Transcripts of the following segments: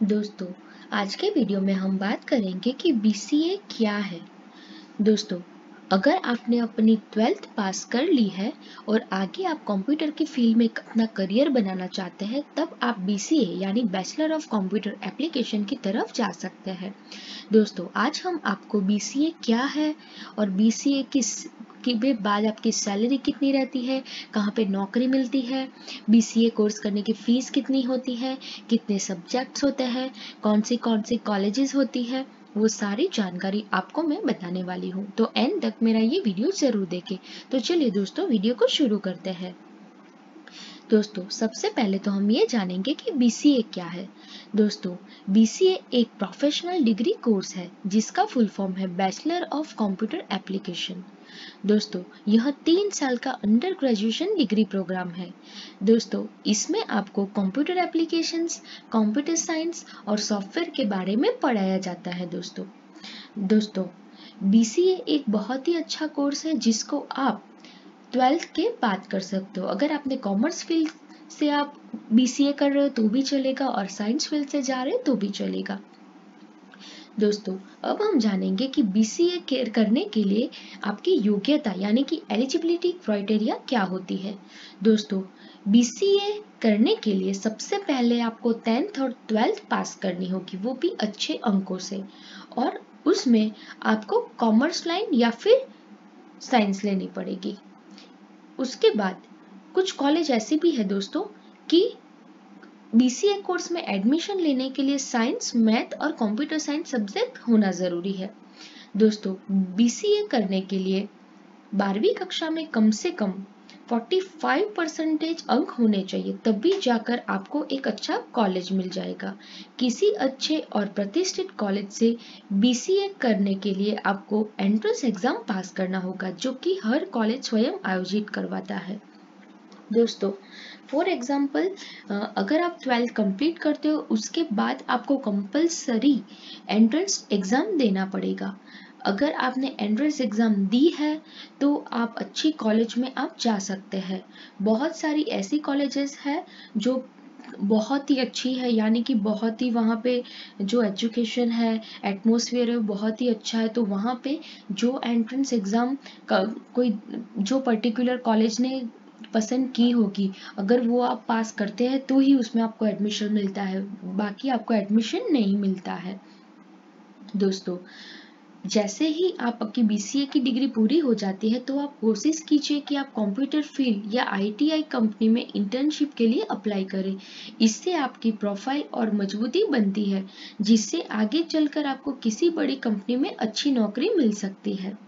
दोस्तों, आज के वीडियो में हम बात करेंगे कि बीसीए क्या है। दोस्तों, अगर आपने अपनी 12th पास कर ली है और आगे आप कंप्यूटर की फील्ड में अपना करियर बनाना चाहते हैं, तब आप बीसीए यानी बैचलर ऑफ कंप्यूटर एप्लीकेशन की तरफ जा सकते हैं। दोस्तों, आज हम आपको बीसीए क्या है और बीसीए के बाद आपकी सैलरी कितनी रहती है, कहाँ पे नौकरी मिलती है, बीसीए कोर्स करने की फीस कितनी होती है, कितने सब्जेक्ट्स होते हैं, कौन सी कॉलेजेस होती है, वो सारी जानकारी आपको मैं बताने वाली हूँ। तो एंड तक मेरा ये वीडियो जरूर देखें। तो चलिए दोस्तों, वीडियो को शुरू करते हैं। दोस्तों, सबसे पहले तो हम ये जानेंगे कि बीसीए क्या है। दोस्तों, बीसीए एक प्रोफेशनल डिग्री कोर्स है जिसका फुल फॉर्म है बैचलर ऑफ कंप्यूटर एप्लीकेशन। दोस्तों, यह 3 साल का अंडर ग्रेजुएशन डिग्री प्रोग्राम है। दोस्तों, इसमें आपको कंप्यूटर एप्लीकेशंस, कंप्यूटर साइंस और सॉफ्टवेयर के बारे में पढ़ाया जाता है। दोस्तों, बीसीए एक बहुत ही अच्छा कोर्स है जिसको आप 12th के बाद कर सकते हो। अगर आपने कॉमर्स फील्ड से आप बीसीए कर रहे हो तो भी चलेगा और साइंस फील्ड से जा रहे हो तो भी चलेगा। दोस्तों, अब हम जानेंगे कि बीसीए करने के लिए आपकी योग्यता यानी कि एलिजिबिलिटी क्राइटेरिया क्या होती है। दोस्तों, बीसीए करने के लिए सबसे पहले आपको 10th और 12th पास करनी होगी, वो भी अच्छे अंकों से, और उसमें आपको कॉमर्स लाइन या फिर साइंस लेनी पड़ेगी। उसके बाद कुछ कॉलेज ऐसे भी है दोस्तों कि बीसीए कोर्स में एडमिशन लेने के लिए साइंस, मैथ और कंप्यूटर साइंस सब्जेक्ट होना जरूरी है। दोस्तों, बीसीए करने के लिए 12वीं कक्षा में कम से कम 45% अंक होने चाहिए, तभी जाकर आपको एक अच्छा कॉलेज मिल जाएगा। किसी अच्छे और प्रतिष्ठित कॉलेज से बीसीए करने के लिए आपको एंट्रेंस एग्जाम पास करना होगा, जो कि हर कॉलेज स्वयं आयोजित करवाता है। दोस्तों, फॉर एग्जाम्पल, अगर आप 12th कंप्लीट करते हो, उसके बाद आपको कंपल्सरी एंट्रेंस एग्जाम देना पड़ेगा। अगर आपने एंट्रेंस एग्जाम दी है तो आप अच्छी कॉलेज में आप जा सकते हैं। बहुत सारी ऐसी कॉलेजेस है जो बहुत ही अच्छी है, यानी कि बहुत ही वहाँ पे जो एजुकेशन है, एटमॉस्फेयर है, बहुत ही अच्छा है। तो वहाँ पे जो एंट्रेंस एग्जाम कोई जो पर्टिकुलर कॉलेज ने पसंद की होगी, अगर वो आप पास करते हैं तो ही उसमें आपको एडमिशन मिलता है, बाकी आपको एडमिशन नहीं मिलता है। दोस्तों, जैसे ही आपकी बीसीए की डिग्री पूरी हो जाती है तो आप कोशिश कीजिए कि आप कंप्यूटर फील्ड या आईटीआई कंपनी में इंटर्नशिप के लिए अप्लाई करें। इससे आपकी प्रोफाइल और मजबूती बनती है, जिससे आगे चलकर आपको किसी बड़ी कंपनी में अच्छी नौकरी मिल सकती है।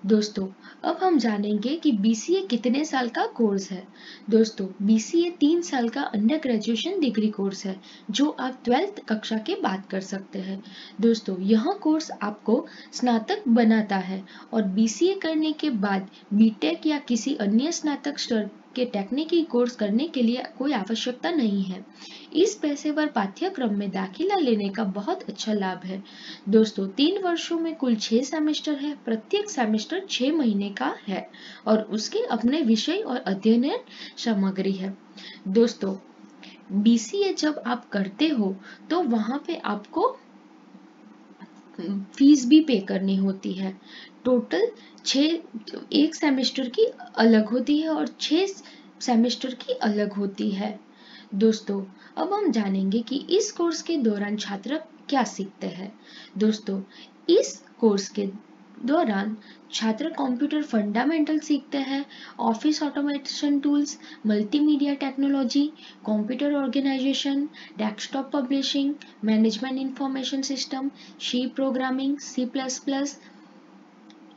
दोस्तों, अब हम जानेंगे कि बीसीए कितने साल का कोर्स है। दोस्तों, बीसीए 3 साल का अंडर ग्रेजुएशन डिग्री कोर्स है जो आप 12th कक्षा के बाद कर सकते हैं। दोस्तों, यह कोर्स आपको स्नातक बनाता है और बीसीए करने के बाद बीटेक या किसी अन्य स्नातक स्तर के टेक्निकल कोर्स करने के लिए कोई आवश्यकता नहीं है। इस पेशेवर पाठ्यक्रम में दाखिला लेने का बहुत अच्छा लाभ है। दोस्तों, 3 वर्षों में कुल 6 सेमेस्टर है, प्रत्येक सेमेस्टर 6 महीने का है और उसके अपने विषय और अध्ययन सामग्री है। दोस्तों, बीसीए जब आप करते हो तो वहां पे आपको फीस भी पे करनी होती है। टोटल 6 एक सेमेस्टर की अलग होती है और 6 सेमेस्टर की अलग होती है। दोस्तों, अब हम जानेंगे कि इस कोर्स के दौरान छात्र क्या सीखते हैं। दोस्तों, इस कोर्स के दौरान छात्र कंप्यूटर फंडामेंटल सीखते हैं, office automation tools, multimedia technology, computer organisation, desktop publishing, management information system, C programming, C++,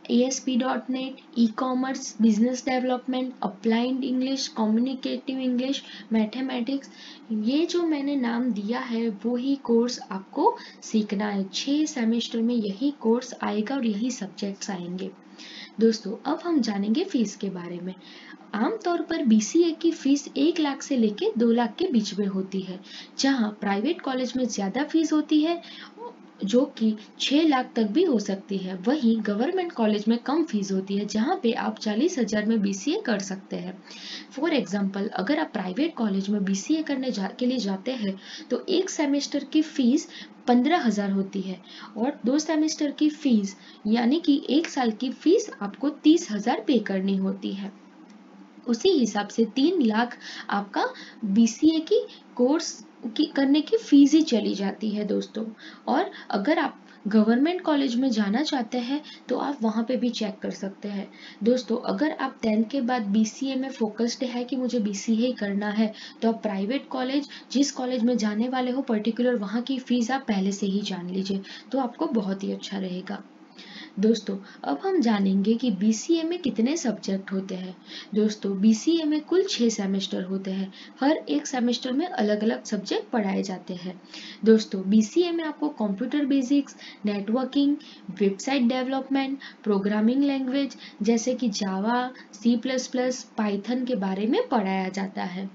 ASP.NET, e-commerce, business development, applied English, communicative English, mathematics. ये जो मैंने नाम दिया है वो ही कोर्स आपको सीखना है। 6 सेमेस्टर में यही कोर्स आएगा और यही सब्जेक्ट्स आएंगे। दोस्तों, अब हम जानेंगे फीस के बारे में। आमतौर पर बीसीए की फीस 1 लाख से लेकर 2 लाख के बीच में होती है। जहां प्राइवेट कॉलेज में ज्यादा फीस होती है, जो कि 6 लाख तक भी हो सकती है। वहीं गवर्नमेंट कॉलेज में कम फीस होती है, जहाँ पे आप 40,000 में BCA कर सकते हैं। फॉर एग्जाम्पल, अगर आप प्राइवेट कॉलेज में BCA के लिए जाते हैं तो एक सेमेस्टर की फीस 15,000 होती है और 2 सेमेस्टर की फीस यानी कि 1 साल की फीस आपको 30,000 पे करनी होती है। उसी हिसाब से 3 लाख आपका BCA की कोर्स करने की फीस ही चली जाती है दोस्तों। और अगर आप गवर्नमेंट कॉलेज में जाना चाहते हैं तो आप वहाँ पे भी चेक कर सकते हैं। दोस्तों, अगर आप 10th के बाद BCA में फोकस्ड है कि मुझे BCA ही करना है, तो आप प्राइवेट कॉलेज जिस कॉलेज में जाने वाले हो पर्टिकुलर वहाँ की फीस आप पहले से ही जान लीजिए, तो आपको बहुत ही अच्छा रहेगा। दोस्तों, अब हम जानेंगे कि BCA में कितने सब्जेक्ट होते हैं। दोस्तों, BCA में कुल 6 सेमेस्टर होते हैं। हर एक सेमेस्टर में अलग अलग सब्जेक्ट पढ़ाए जाते हैं। दोस्तों, BCA में आपको computer basics, networking, website development, programming language जैसे कि जावा, C++, पाइथन के बारे में पढ़ाया जाता है।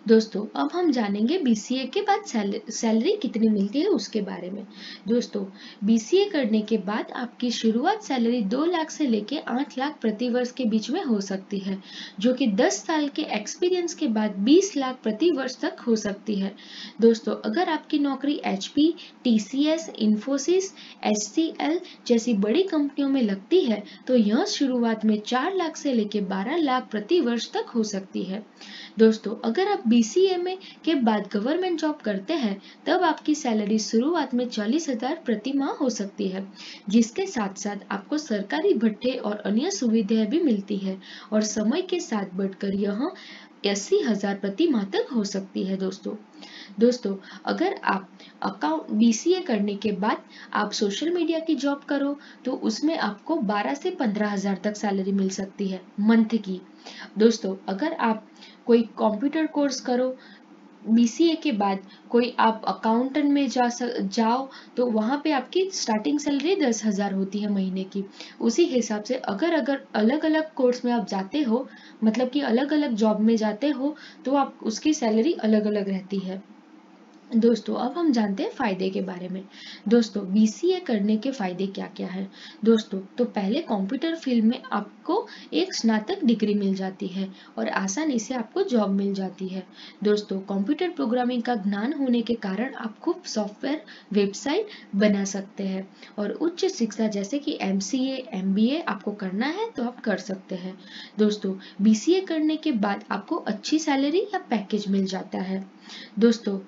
दोस्तों, अब हम जानेंगे BCA के बाद सैलरी कितनी मिलती है उसके बारे में। दोस्तों, BCA करने के बाद आपकी शुरुआत सैलरी 2 लाख से लेके 8 लाख प्रति वर्ष के बीच में हो सकती है, जो कि 10 साल के एक्सपीरियंस के बाद 20 लाख प्रति वर्ष तक हो सकती है। दोस्तों, अगर आपकी नौकरी HP, TCS, इन्फोसिस, HCL जैसी बड़ी कंपनियों में लगती है तो यह शुरुआत में 4 लाख से लेके 12 लाख प्रति वर्ष तक हो सकती है। दोस्तों, अगर आप BCA में के बाद गवर्नमेंट जॉब करते हैं तब आपकी सैलरी शुरुआत में 40,000 प्रति माह हो सकती है, जिसके साथ साथ आपको सरकारी भत्ते और अन्य सुविधाएं भी मिलती है और समय के साथ बढ़कर यह 80,000 प्रति माह तक हो सकती है। दोस्तों, अगर आप BCA करने के बाद आप सोशल मीडिया की जॉब करो तो उसमें आपको 12 से 15,000 तक सैलरी मिल सकती है मंथ की। दोस्तों, अगर आप कोई कंप्यूटर कोर्स करो BCA के बाद, कोई आप अकाउंटेंट में जाओ तो वहाँ पे आपकी स्टार्टिंग सैलरी 10,000 होती है महीने की। उसी हिसाब से अगर अलग अलग कोर्स में आप जाते हो, मतलब कि अलग अलग जॉब में जाते हो, तो आप उसकी सैलरी अलग अलग रहती है। दोस्तों, अब हम जानते हैं फायदे के बारे में। दोस्तों, BCA करने के फायदे क्या क्या है। दोस्तों, तो पहले कंप्यूटर फील्ड में आपको एक स्नातक डिग्री मिल जाती है और आसानी से आपको जॉब मिल जाती है। दोस्तों, कंप्यूटर प्रोग्रामिंग का ज्ञान होने के कारण आप खूब सॉफ्टवेयर, वेबसाइट बना सकते हैं और उच्च शिक्षा जैसे कि MCA, MBA आपको करना है तो आप कर सकते हैं। दोस्तों, BCA करने के बाद आपको अच्छी सैलरी या पैकेज मिल जाता है। दोस्तों,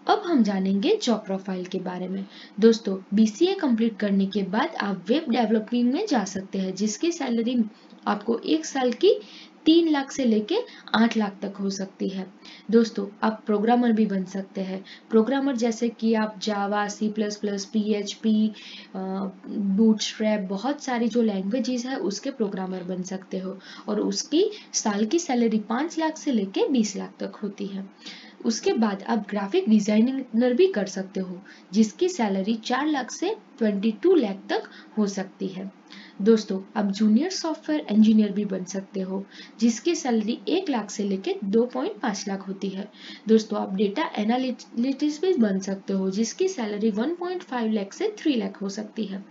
अब हम जानेंगे जॉब प्रोफाइल के बारे में। दोस्तों, BCA कंप्लीट करने के बाद आप वेब डेवलपिंग में जा सकते हैं, जिसकी सैलरी आपको 1 साल की 3 लाख से लेके 8 लाख तक हो सकती है। दोस्तों, आप प्रोग्रामर भी बन सकते हैं। प्रोग्रामर जैसे कि आप जावा, C++, PHP, बूटस्ट्रैप, बहुत सारी जो लैंग्वेजेस है उसके प्रोग्रामर बन सकते हो और उसकी साल की सैलरी 5 लाख से लेके 20 लाख तक होती है। उसके बाद आप ग्राफिक डिजाइनर भी कर सकते हो, जिसकी सैलरी 4 लाख से 22 लाख तक हो सकती है। दोस्तों, आप जूनियर सॉफ्टवेयर इंजीनियर भी बन सकते हो, जिसकी सैलरी 1 लाख से लेकर 2.5 लाख होती है। दोस्तों, आप डेटा एनालिटिक्स भी बन सकते हो, जिसकी सैलरी 1.5 लाख से 3 लाख हो सकती है।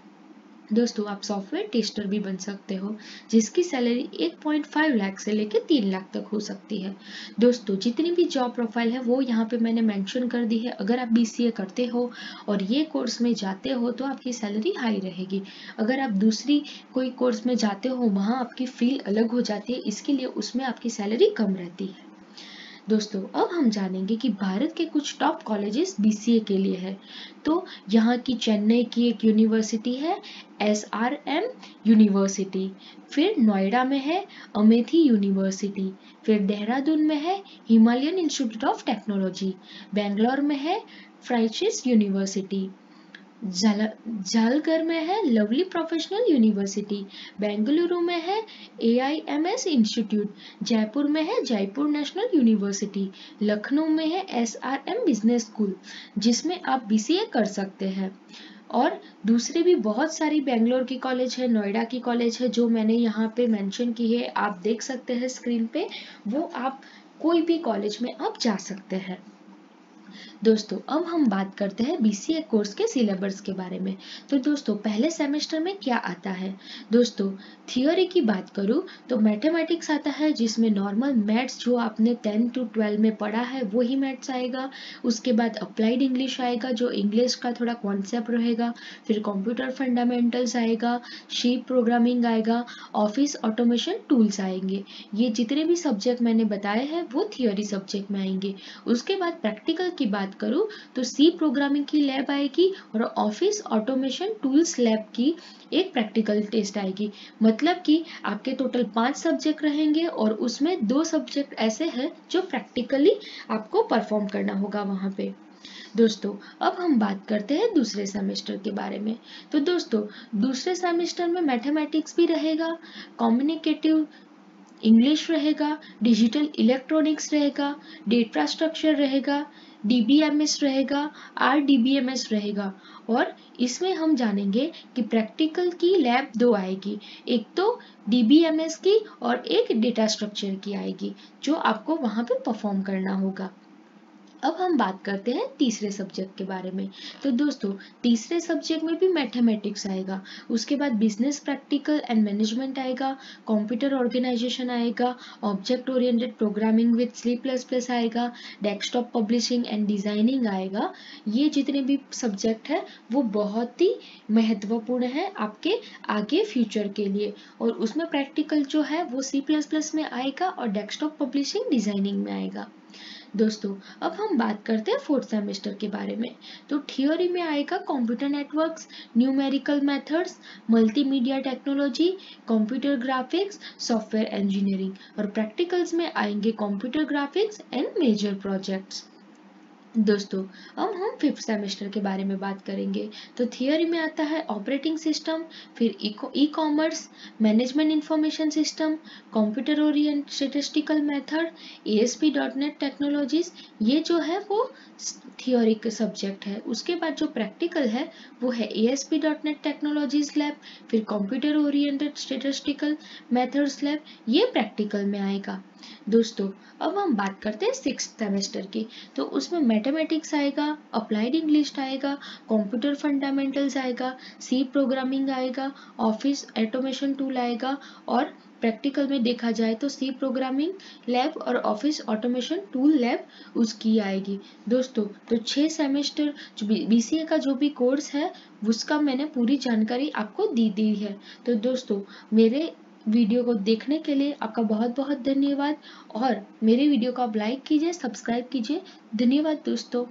दोस्तों, आप सॉफ्टवेयर टेस्टर भी बन सकते हो, जिसकी सैलरी 1.5 लाख से लेकर 3 लाख तक हो सकती है। दोस्तों, जितनी भी जॉब प्रोफाइल है वो यहाँ पे मैंने मेंशन कर दी है। अगर आप BCA करते हो और ये कोर्स में जाते हो तो आपकी सैलरी हाई रहेगी। अगर आप दूसरी कोई कोर्स में जाते हो वहाँ आपकी फील्ड अलग हो जाती है, इसके लिए उसमें आपकी सैलरी कम रहती है। दोस्तों, अब हम जानेंगे कि भारत के कुछ टॉप कॉलेजेस BCA के लिए है। तो यहाँ की चेन्नई की एक यूनिवर्सिटी है SRM यूनिवर्सिटी, फिर नोएडा में है अमेठी यूनिवर्सिटी, फिर देहरादून में है Himalayan institute of technology, Bangalore में है फ्राइसिस यूनिवर्सिटी, जालगर में है लवली प्रोफेशनल यूनिवर्सिटी, बेंगलुरु में है AIMS इंस्टीट्यूट, जयपुर में है जयपुर नेशनल यूनिवर्सिटी, लखनऊ में है SRM बिजनेस स्कूल, जिसमें आप BCA कर सकते हैं। और दूसरे भी बहुत सारी बेंगलोर की कॉलेज है, नोएडा की कॉलेज है, जो मैंने यहाँ पे मेंशन की है, आप देख सकते हैं स्क्रीन पे। वो आप कोई भी कॉलेज में आप जा सकते हैं। दोस्तों अब हम बात करते हैं बीसीए कोर्स के सिलेबस के बारे में। तो दोस्तों पहले सेमेस्टर में क्या आता है? दोस्तों थियोरी की बात करूँ तो मैथमेटिक्स आता है, जिसमें नॉर्मल मैथ्स जो आपने 10 to 12 में पढ़ा है वो ही मैथ्स आएगा। उसके बाद अप्लाइड इंग्लिश आएगा, जो इंग्लिश का थोड़ा कॉन्सेप्ट रहेगा। फिर कंप्यूटर फंडामेंटल्स आएगा, सी प्रोग्रामिंग आएगा, ऑफिस ऑटोमेशन टूल्स आएंगे। ये जितने भी सब्जेक्ट मैंने बताए हैं वो थियोरी सब्जेक्ट में आएंगे। उसके बाद प्रैक्टिकल की बात करूं तो सी प्रोग्रामिंग की लैब आएगी और ऑफिस ऑटोमेशन टूल्स लैब की एक प्रैक्टिकल टेस्ट आएगी। मतलब कि आपके टोटल 5 सब्जेक्ट रहेंगे और उसमें 2 सब्जेक्ट ऐसे हैं जो प्रैक्टिकली आपको परफॉर्म करना होगा वहां पे। दोस्तों अब हम बात करते हैं दूसरे सेमेस्टर के बारे में। तो दोस्तों दूसरे सेमेस्टर में मैथमेटिक्स भी रहेगा, कम्युनिकेटिव इंग्लिश रहेगा, डिजिटल इलेक्ट्रॉनिक्स रहेगा, डेटा स्ट्रक्चर रहेगा, डीबीएमएस रहेगा, आरडीबीएमएस रहेगा। और इसमें हम जानेंगे कि प्रैक्टिकल की लैब 2 आएगी, एक तो डीबीएमएस की और एक डेटा स्ट्रक्चर की आएगी, जो आपको वहां पे परफॉर्म करना होगा। अब हम बात करते हैं तीसरे सब्जेक्ट के बारे में। तो दोस्तों तीसरे सब्जेक्ट में भी मैथमेटिक्स आएगा, उसके बाद बिजनेस प्रैक्टिकल एंड मैनेजमेंट आएगा, कंप्यूटर ऑर्गेनाइजेशन आएगा, object oriented programming with C++ आएगा, डेस्कटॉप पब्लिशिंग एंड डिजाइनिंग आएगा। ये जितने भी सब्जेक्ट है वो बहुत ही महत्वपूर्ण है आपके आगे फ्यूचर के लिए, और उसमें प्रैक्टिकल जो है वो C++ में आएगा और डेस्कटॉप पब्लिशिंग डिजाइनिंग में आएगा। दोस्तों अब हम बात करते हैं फोर्थ सेमेस्टर के बारे में। तो थियोरी में आएगा computer networks, numerical methods, multimedia technology, computer graphics, software engineering, और प्रैक्टिकल्स में आएंगे computer graphics and major projects. दोस्तों अब हम फिफ्थ सेमेस्टर के बारे में बात करेंगे। तो थियोरी में आता है ऑपरेटिंग सिस्टम, फिर e commerce, management information system, computer oriented statistical method, ASP.NET technologies. ये जो है वो थियोरी के सब्जेक्ट है। उसके बाद जो प्रैक्टिकल है वो है ASP.NET टेक्नोलॉजीज लैब, फिर computer oriented statistical methods lab, ये प्रैक्टिकल में आएगा। दोस्तों अब हम बात करते हैं सिक्स्थ सेमेस्टर की। तो उसमें मैथमेटिक्स आएगा, अप्लाइड इंग्लिश आएगा, कंप्यूटर फंडामेंटल्स आएगा, सी प्रोग्रामिंग आएगा, ऑफिस ऑटोमेशन टूल आएगा, और प्रैक्टिकल में देखा जाए तो सी प्रोग्रामिंग लैब और ऑफिस ऑटोमेशन टूल लैब उसकी आएगी। दोस्तों तो 6 सेमेस्टर जो बीसीए का जो भी कोर्स है उसका मैंने पूरी जानकारी आपको दी है। तो दोस्तों मेरे वीडियो को देखने के लिए आपका बहुत बहुत धन्यवाद, और मेरे वीडियो को आप लाइक कीजिए, सब्सक्राइब कीजिए। धन्यवाद दोस्तों।